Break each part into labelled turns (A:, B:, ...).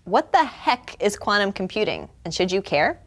A: What the heck is quantum computing, and should you care?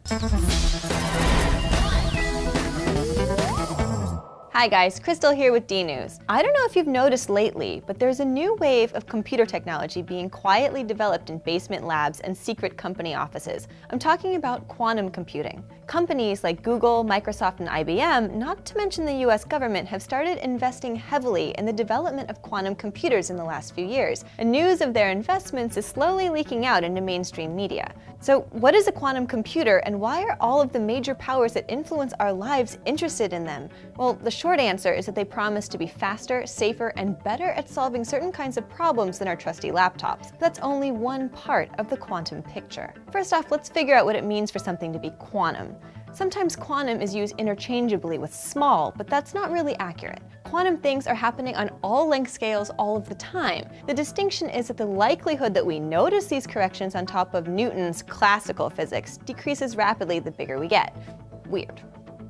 A: Hi guys, Crystal here with DNews. I don't know if you've noticed lately, but there's a new wave of computer technology being quietly developed in basement labs and secret company offices. I'm talking about quantum computing. Companies like Google, Microsoft, and IBM, not to mention the US government, have started investing heavily in the development of quantum computers in the last few years, and news of their investments is slowly leaking out into mainstream media. So what is a quantum computer, and why are all of the major powers that influence our lives interested in them? Well, the short answer is that they promise to be faster, safer, and better at solving certain kinds of problems than our trusty laptops. But that's only one part of the quantum picture. First off, let's figure out what it means for something to be quantum. Sometimes quantum is used interchangeably with small, but that's not really accurate. Quantum things are happening on all length scales all of the time. The distinction is that the likelihood that we notice these corrections on top of Newton's classical physics decreases rapidly the bigger we get. Weird.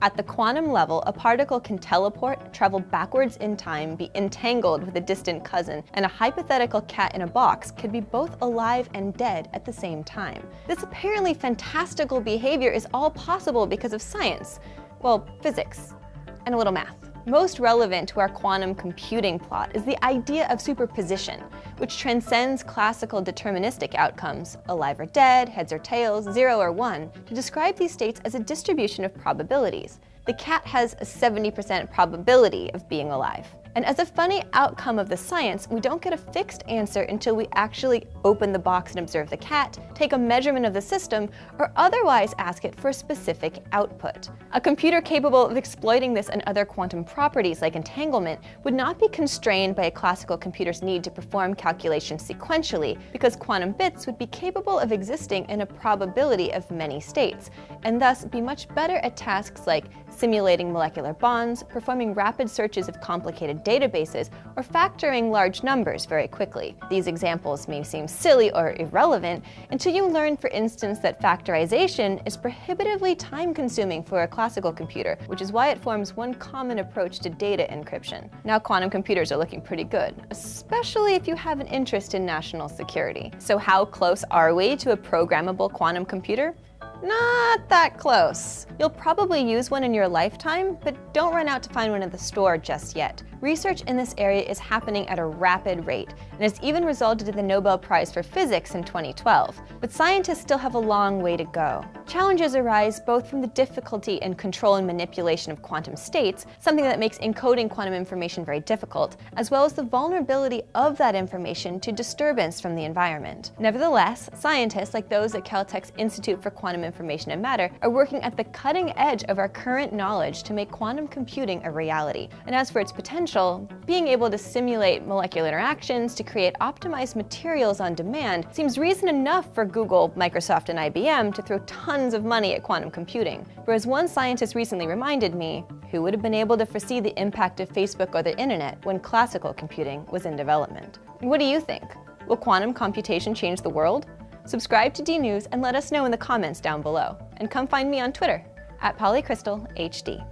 A: At the quantum level, a particle can teleport, travel backwards in time, be entangled with a distant cousin, and a hypothetical cat in a box could be both alive and dead at the same time. This apparently fantastical behavior is all possible because of science. Well, physics, and a little math. Most relevant to our quantum computing plot is the idea of superposition, which transcends classical deterministic outcomes, alive or dead, heads or tails, 0 or 1, to describe these states as a distribution of probabilities. The cat has a 70% probability of being alive. And as a funny outcome of the science, we don't get a fixed answer until we actually open the box and observe the cat, take a measurement of the system, or otherwise ask it for a specific output. A computer capable of exploiting this and other quantum properties like entanglement would not be constrained by a classical computer's need to perform calculations sequentially, because quantum bits would be capable of existing in a probability of many states, and thus be much better at tasks like simulating molecular bonds, performing rapid searches of complicated databases, or factoring large numbers very quickly. These examples may seem silly or irrelevant until you learn, for instance, that factorization is prohibitively time-consuming for a classical computer, which is why it forms one common approach to data encryption. Now quantum computers are looking pretty good, especially if you have an interest in national security. So how close are we to a programmable quantum computer? Not that close. You'll probably use one in your lifetime, but don't run out to find one at the store just yet. Research in this area is happening at a rapid rate, and has even resulted in the Nobel Prize for Physics in 2012. But scientists still have a long way to go. Challenges arise both from the difficulty in control and manipulation of quantum states, something that makes encoding quantum information very difficult, as well as the vulnerability of that information to disturbance from the environment. Nevertheless, scientists like those at Caltech's Institute for Quantum Information and Matter are working at the cutting edge of our current knowledge to make quantum computing a reality. And as for its potential, being able to simulate molecular interactions to create optimized materials on demand seems reason enough for Google, Microsoft, and IBM to throw tons of money at quantum computing. For as one scientist recently reminded me, who would have been able to foresee the impact of Facebook or the internet when classical computing was in development? What do you think? Will quantum computation change the world? Subscribe to DNews and let us know in the comments down below. And come find me on Twitter, @PollyCrystalHD.